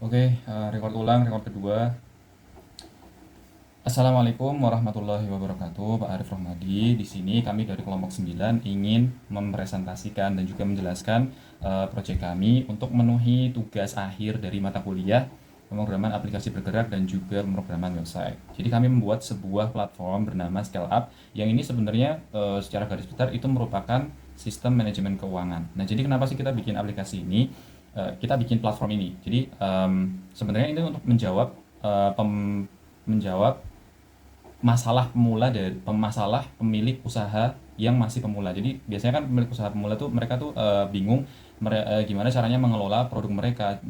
Oke, record ulang, record kedua. Assalamualaikum warahmatullahi wabarakatuh, Pak Arif Rohmadi. Di sini kami dari kelompok 9 ingin mempresentasikan dan juga menjelaskan proyek kami untuk memenuhi tugas akhir dari mata kuliah pemrograman aplikasi bergerak dan juga pemrograman website. Jadi kami membuat sebuah platform bernama Scale Up yang ini sebenarnya secara garis besar itu merupakan sistem manajemen keuangan. Nah, jadi kenapa sih kita bikin aplikasi ini? Kita bikin platform ini. Jadi sebenarnya ini untuk menjawab masalah pemula dari masalah pemilik usaha yang masih pemula. Jadi biasanya kan pemilik usaha pemula tuh mereka tuh bingung gimana caranya mengelola produk mereka,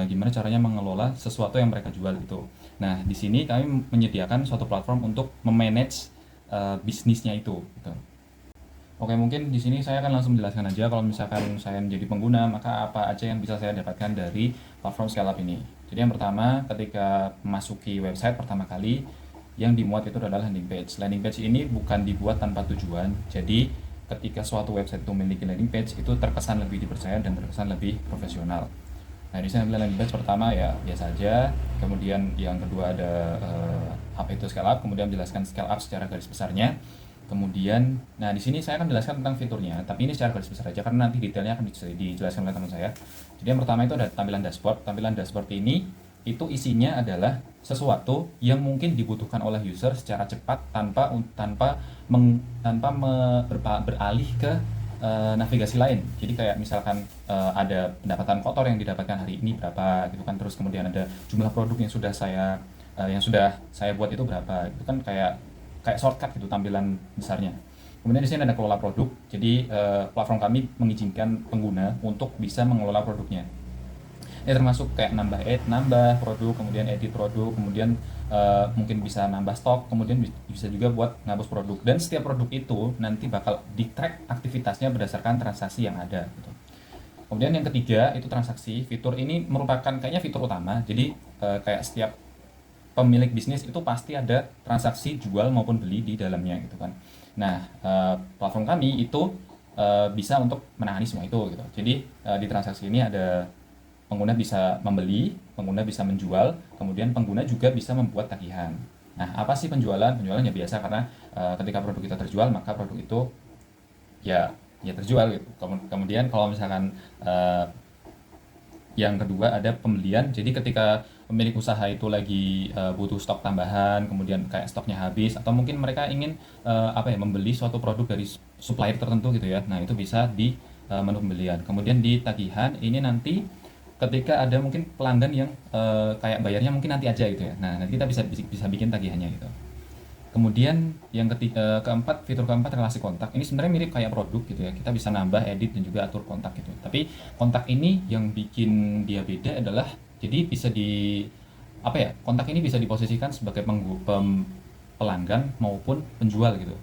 gimana caranya mengelola sesuatu yang mereka jual gitu. Nah, di sini kami menyediakan suatu platform untuk memanage bisnisnya itu gitu. Oke, mungkin di sini saya akan langsung menjelaskan aja kalau misalkan saya menjadi pengguna, maka apa aja yang bisa saya dapatkan dari platform Scaleup ini. Jadi yang pertama, ketika memasuki website pertama kali, yang dimuat itu adalah landing page. Landing page ini bukan dibuat tanpa tujuan. Jadi ketika suatu website itu memiliki landing page, itu terkesan lebih dipercaya dan terkesan lebih profesional. Nah, di sini landing page pertama ya biasa aja. Kemudian yang kedua ada apa itu Scaleup, kemudian menjelaskan Scaleup secara garis besarnya. Kemudian, nah di sini saya akan menjelaskan tentang fiturnya, tapi ini secara garis besar aja karena nanti detailnya akan dijelaskan oleh teman saya. Jadi yang pertama itu ada tampilan dashboard. Tampilan dashboard ini itu isinya adalah sesuatu yang mungkin dibutuhkan oleh user secara cepat tanpa beralih ke navigasi lain. Jadi kayak misalkan ada pendapatan kotor yang didapatkan hari ini berapa gitu kan, terus kemudian ada jumlah produk yang sudah saya buat itu berapa. Itu kan kayak kayak shortcut gitu tampilan besarnya. Kemudian di sini ada kelola produk. Jadi platform kami mengizinkan pengguna untuk bisa mengelola produknya. Ini termasuk kayak nambah produk, kemudian edit produk, kemudian mungkin bisa nambah stok, kemudian bisa juga buat ngapus produk. Dan setiap produk itu nanti bakal di-track aktivitasnya berdasarkan transaksi yang ada gitu. Kemudian yang ketiga itu transaksi. Fitur ini merupakan kayaknya fitur utama. Jadi kayak setiap pemilik bisnis itu pasti ada transaksi jual maupun beli di dalamnya gitu kan. Nah, platform kami itu bisa untuk menangani semua itu gitu. Jadi di transaksi ini ada pengguna bisa membeli, pengguna bisa menjual, kemudian pengguna juga bisa membuat tagihan. Nah, apa sih penjualan? Penjualan ya biasa karena ketika produk kita terjual maka produk itu ya terjual gitu. Kemudian kalau misalkan yang kedua ada pembelian. Jadi ketika pemilik usaha itu lagi butuh stok tambahan, kemudian kayak stoknya habis atau mungkin mereka ingin membeli suatu produk dari supplier tertentu gitu ya. Nah, itu bisa di menu pembelian. Kemudian di tagihan ini nanti ketika ada mungkin pelanggan yang kayak bayarnya mungkin nanti aja gitu ya. Nah, nanti kita bisa bikin tagihannya gitu. Kemudian yang keempat, fitur keempat relasi kontak. Ini sebenarnya mirip kayak produk gitu ya. Kita bisa nambah, edit dan juga atur kontak gitu. Tapi kontak ini yang bikin dia beda adalah jadi bisa di kontak ini bisa diposisikan sebagai pelanggan maupun penjual gitu.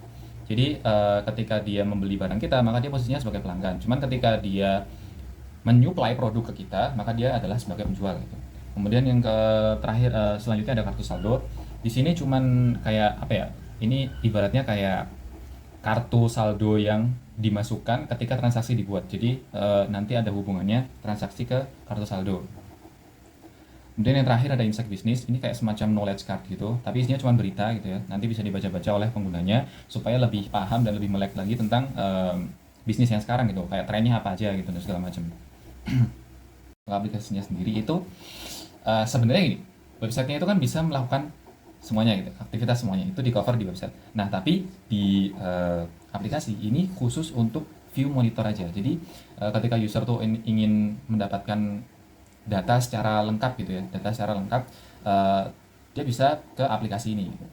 Jadi ketika dia membeli barang kita, maka dia posisinya sebagai pelanggan. Cuman ketika dia menyuplai produk ke kita, maka dia adalah sebagai penjual gitu. Kemudian yang terakhir selanjutnya ada kartu saldo. Di sini cuman kayak ini ibaratnya kayak kartu saldo yang dimasukkan ketika transaksi dibuat. Jadi nanti ada hubungannya transaksi ke kartu saldo. Kemudian yang terakhir ada insight bisnis. Ini kayak semacam knowledge card gitu, tapi isinya cuma berita gitu ya. Nanti bisa dibaca-baca oleh penggunanya supaya lebih paham dan lebih melek lagi tentang bisnis yang sekarang gitu. Kayak trennya apa aja gitu dan segala macam. Aplikasinya sendiri itu sebenarnya gini, websitenya itu kan bisa melakukan semuanya gitu, aktivitas semuanya itu di cover di website. Nah, tapi di aplikasi ini khusus untuk view monitor aja. Jadi ketika user tuh ingin mendapatkan data secara lengkap gitu ya, data secara lengkap, dia bisa ke aplikasi ini gitu.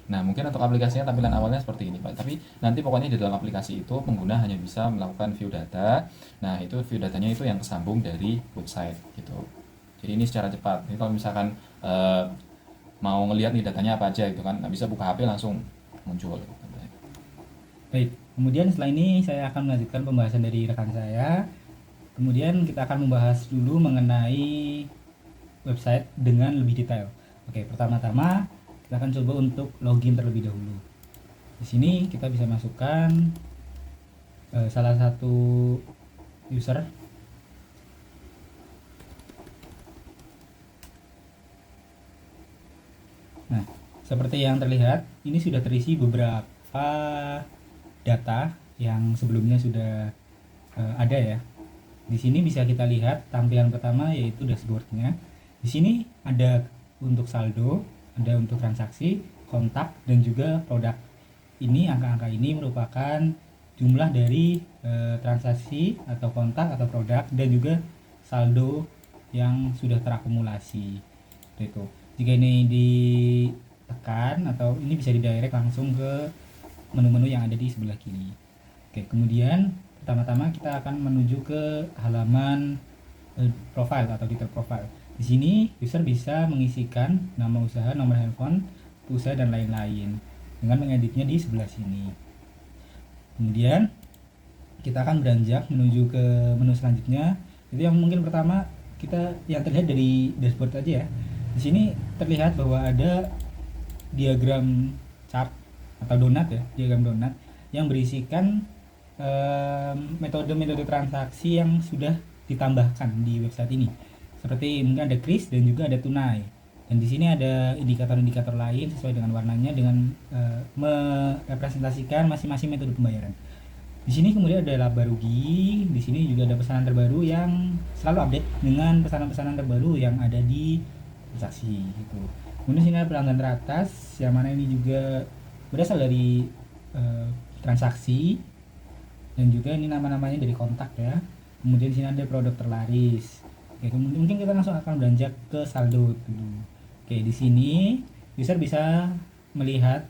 Nah, mungkin untuk aplikasinya tampilan awalnya seperti ini, Pak. Tapi nanti pokoknya di dalam aplikasi itu pengguna hanya bisa melakukan view data. Nah, itu view datanya itu yang kesambung dari website gitu. Jadi ini secara cepat. Jadi kalau misalkan mau ngelihat nih datanya apa aja gitu kan, nggak bisa buka HP langsung muncul. Baik, kemudian setelah ini saya akan melanjutkan pembahasan dari rekan saya. Kemudian kita akan membahas dulu mengenai website dengan lebih detail. Oke, pertama-tama kita akan coba untuk login terlebih dahulu. Di sini kita bisa masukkan salah satu user. Nah, seperti yang terlihat, ini sudah terisi beberapa data yang sebelumnya sudah ada ya. Di sini bisa kita lihat tampilan pertama yaitu dashboardnya. Di sini ada untuk saldo, ada untuk transaksi, kontak, dan juga produk. Ini angka-angka ini merupakan jumlah dari transaksi atau kontak atau produk dan juga saldo yang sudah terakumulasi. Itu. Jika ini ditekan atau ini bisa didirect langsung ke menu-menu yang ada di sebelah kiri. Oke, kemudian pertama-tama kita akan menuju ke halaman profile atau detail profile. Di sini user bisa mengisikan nama usaha, nomor handphone, usaha dan lain-lain dengan mengeditnya di sebelah sini. Kemudian kita akan beranjak menuju ke menu selanjutnya. Itu yang mungkin pertama kita yang terlihat dari dashboard aja ya. Di sini terlihat bahwa ada diagram chart atau donat ya, diagram donat yang berisikan metode-metode transaksi yang sudah ditambahkan di website ini. Seperti mungkin ada kris dan juga ada tunai. Dan di sini ada indikator-indikator lain sesuai dengan warnanya dengan merepresentasikan masing-masing metode pembayaran. Di sini kemudian ada laba rugi, di sini juga ada pesanan terbaru yang selalu update dengan pesanan-pesanan terbaru yang ada di transaksi gitu. Kemudian sini ada pelanggan teratas yang mana ini juga berasal dari transaksi dan juga ini nama-namanya dari kontak ya. Kemudian sini ada produk terlaris. Oke, kemudian mungkin kita langsung akan beranjak ke saldo dulu. Oke, di sini user bisa melihat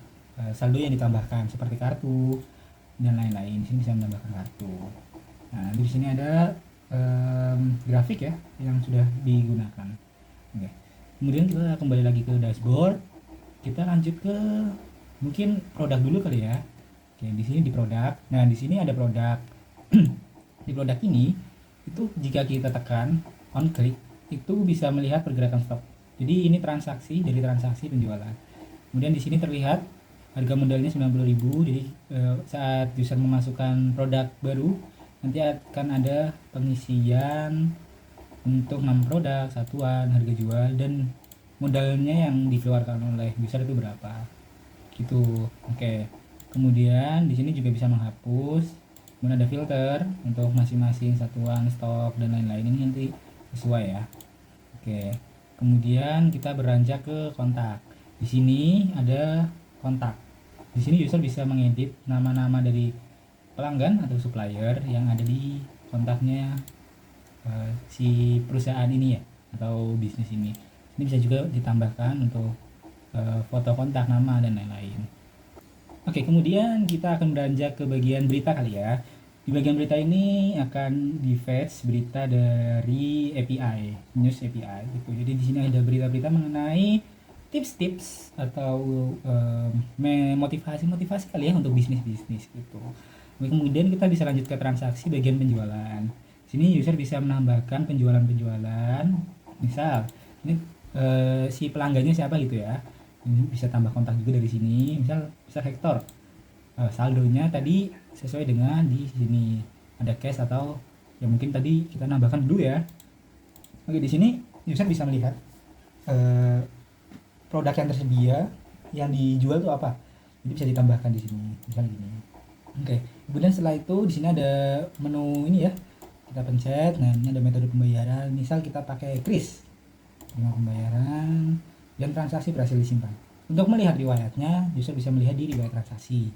saldo yang ditambahkan seperti kartu dan lain-lain. Di sini bisa menambahkan kartu. Nah, di sini ada grafik ya yang sudah digunakan. Oke. Kemudian kita kembali lagi ke dashboard. Kita lanjut ke mungkin produk dulu kali ya. Oke, di sini di produk. Nah, di sini ada produk. Di produk ini itu jika kita tekan on click itu bisa melihat pergerakan stok. Jadi ini transaksi dari transaksi penjualan. Kemudian di sini terlihat harga modalnya 90.000. Jadi saat user memasukkan produk baru nanti akan ada pengisian untuk 6 produk, satuan, harga jual dan modalnya yang dikeluarkan oleh user itu berapa. Gitu. Oke. Kemudian di sini juga bisa menghapus. Kemudian ada filter untuk masing-masing satuan, stok dan lain-lain. Ini nanti sesuai ya. Oke. Kemudian kita beranjak ke kontak. Di sini ada kontak. Di sini user bisa mengedit nama-nama dari pelanggan atau supplier yang ada di kontaknya si perusahaan ini ya atau bisnis ini. Ini bisa juga ditambahkan untuk foto kontak, nama dan lain-lain. Oke, kemudian kita akan beranjak ke bagian berita kali ya. Di bagian berita ini akan di-fetch berita dari API, news API gitu. Jadi di sini ada berita-berita mengenai tips-tips atau motivasi kali ya untuk bisnis-bisnis gitu. Kemudian kita bisa lanjut ke transaksi bagian penjualan. Sini user bisa menambahkan penjualan-penjualan. Misal ini si pelanggannya siapa gitu ya. Ini bisa tambah kontak juga dari sini. Misal Hector. Saldonya tadi sesuai dengan di sini. Ada cash atau ya mungkin tadi kita nambahkan dulu ya. Oke, di sini user bisa melihat produk yang tersedia yang dijual itu apa. Jadi bisa ditambahkan di sini. Misalnya gini. Oke. Kemudian setelah itu di sini ada menu ini ya. Kita pencet. Nah, ini ada metode pembayaran. Misal kita pakai kris. Dengan pembayaran dan transaksi berhasil disimpan. Untuk melihat riwayatnya, user bisa melihat di riwayat transaksi.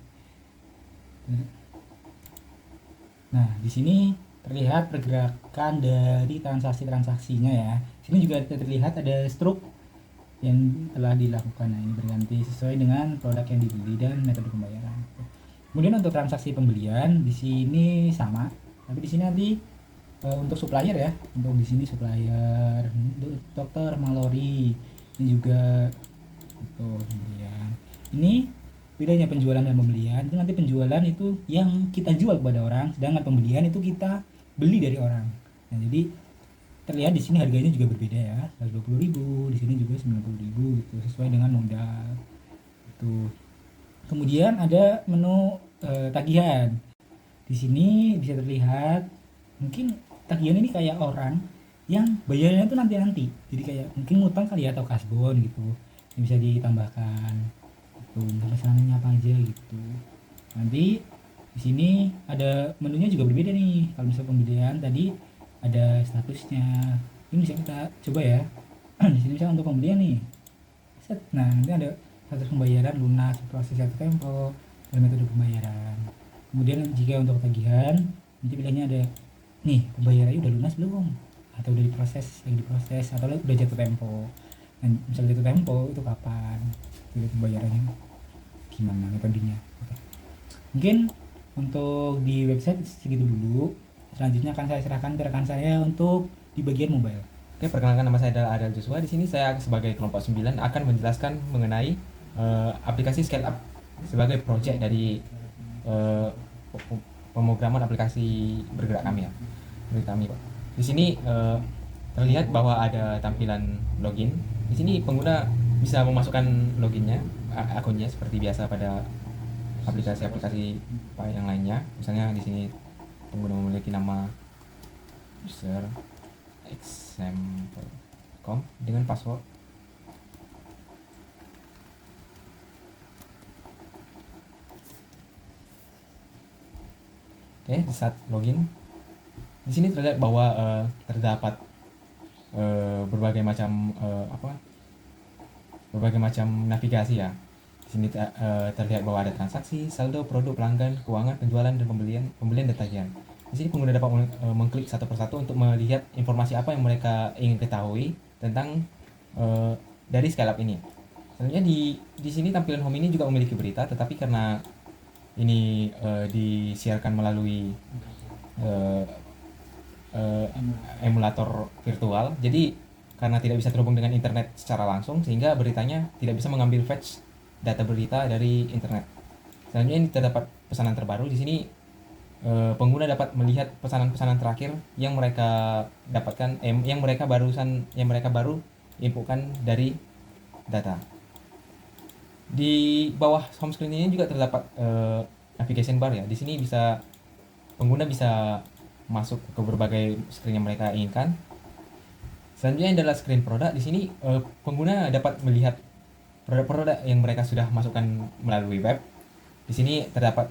Nah, di sini terlihat pergerakan dari transaksi-transaksinya ya. Sini juga terlihat ada struk yang telah dilakukan. Nah, ini berganti sesuai dengan produk yang dibeli dan metode pembayaran. Kemudian untuk transaksi pembelian di sini sama, tapi di sini nanti untuk supplier ya. Untuk di sini supplier Dr. Mallory. Ini juga itu pembelian. Ini bedanya penjualan dan pembelian. Itu nanti penjualan itu yang kita jual kepada orang, sedangkan pembelian itu kita beli dari orang. Nah, jadi terlihat di sini harganya juga berbeda ya. 120.000, di sini juga 90.000 gitu, sesuai dengan modal. Itu. Kemudian ada menu tagihan. Di sini bisa terlihat mungkin tagihan ini kayak orang yang bayarnya itu nanti-nanti. Jadi kayak mungkin ngutang kali ya atau kasbon gitu. yang bisa ditambahkan gitu, pesanannya apa aja gitu. Nanti di sini ada menunya juga berbeda nih. Kalau misalnya pembelian tadi ada statusnya, ini bisa kita coba ya. Di sini misalnya untuk pembelian nih, set. Nah nanti ada status pembayaran lunas, proses jatuh tempo, dan metode pembayaran. Kemudian jika untuk tagihan, nanti pilihannya ada nih, pembayarannya udah lunas belum, atau udah diproses, lagi diproses, atau udah jatuh tempo. Dan misalnya jatuh tempo itu kapan, itu pembayarannya gimana metodenya. Oke. Mungkin untuk di website segitu dulu. Selanjutnya akan saya serahkan ke rekan saya untuk di bagian mobile. Oke, perkenalkan, nama saya adalah Adel Joshua. Di sini saya sebagai kelompok 9 akan menjelaskan mengenai aplikasi Scale Up sebagai project dari eh, pemrograman aplikasi bergerak kami ya. Dari kami, Pak. Di sini terlihat bahwa ada tampilan login. Di sini pengguna bisa memasukkan loginnya, akunnya seperti biasa pada aplikasi-aplikasi yang lainnya. Misalnya di sini pengguna memiliki nama user example.com dengan password. Oke, di saat login, di sini terlihat bahwa terdapat berbagai macam berbagai macam navigasi ya. Di sini terlihat bahwa ada transaksi, saldo, produk, pelanggan, keuangan, penjualan, dan pembelian dan tagihan. Di sini pengguna dapat mengklik satu persatu untuk melihat informasi apa yang mereka ingin ketahui tentang dari Scale Up ini. Selanjutnya di sini tampilan home ini juga memiliki berita, tetapi karena ini disiarkan melalui emulator virtual, jadi karena tidak bisa terhubung dengan internet secara langsung, sehingga beritanya tidak bisa mengambil fetch data berita dari internet. Selanjutnya ini terdapat pesanan terbaru. Di sini pengguna dapat melihat pesanan-pesanan terakhir yang mereka dapatkan, yang mereka baru inputkan dari data. Di bawah home screen ini juga terdapat navigation bar ya. Di sini pengguna bisa masuk ke berbagai screen yang mereka inginkan. Selanjutnya adalah screen produk. Di sini pengguna dapat melihat produk-produk yang mereka sudah masukkan melalui web. Di sini terdapat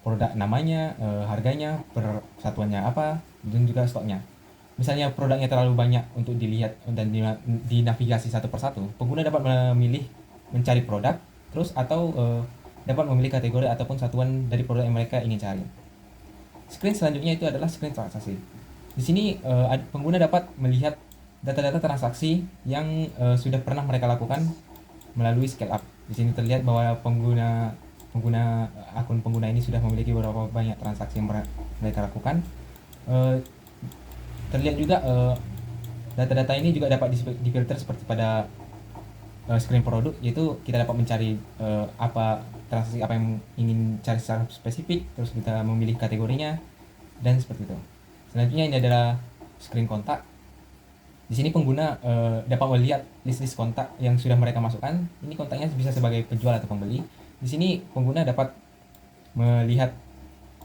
produk namanya, harganya, persatuannya apa, dan juga stoknya. Misalnya produknya terlalu banyak untuk dilihat dan dinavigasi satu persatu, pengguna dapat memilih mencari produk terus, atau dapat memilih kategori ataupun satuan dari produk yang mereka ingin cari. Screen selanjutnya itu adalah screen transaksi. Di sini pengguna dapat melihat data-data transaksi yang sudah pernah mereka lakukan melalui Scale Up. Di sini terlihat bahwa akun pengguna ini sudah memiliki beberapa banyak transaksi yang mereka lakukan. Terlihat juga data-data ini juga dapat difilter seperti pada screen produk, yaitu kita dapat mencari transaksi apa yang ingin cari secara spesifik, terus kita memilih kategorinya, dan seperti itu. Selanjutnya ini adalah screen kontak. Di sini pengguna dapat melihat list-list kontak yang sudah mereka masukkan. Ini kontaknya bisa sebagai penjual atau pembeli. Di sini pengguna dapat melihat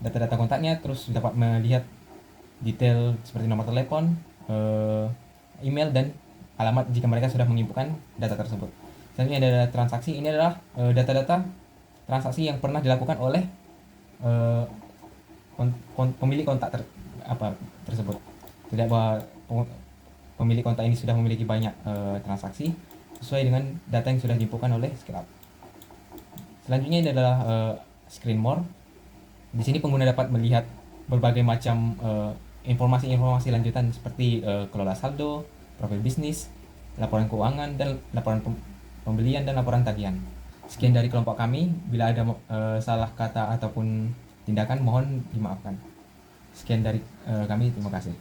data-data kontaknya, terus dapat melihat detail seperti nomor telepon, email, dan alamat jika mereka sudah menginputkan data tersebut. Selanjutnya ada transaksi. Ini adalah data-data transaksi yang pernah dilakukan oleh pemilik kontak tersebut. Tidak bahwa pemilik kontak ini sudah memiliki banyak transaksi sesuai dengan data yang sudah diinputkan oleh Scale Up. Selanjutnya ini adalah screen more. Di sini pengguna dapat melihat berbagai macam informasi-informasi lanjutan seperti kelola saldo, profil bisnis, laporan keuangan, dan laporan pembelian dan laporan tagihan. Sekian dari kelompok kami. Bila ada salah kata ataupun tindakan, mohon dimaafkan. Sekian dari kami, terima kasih.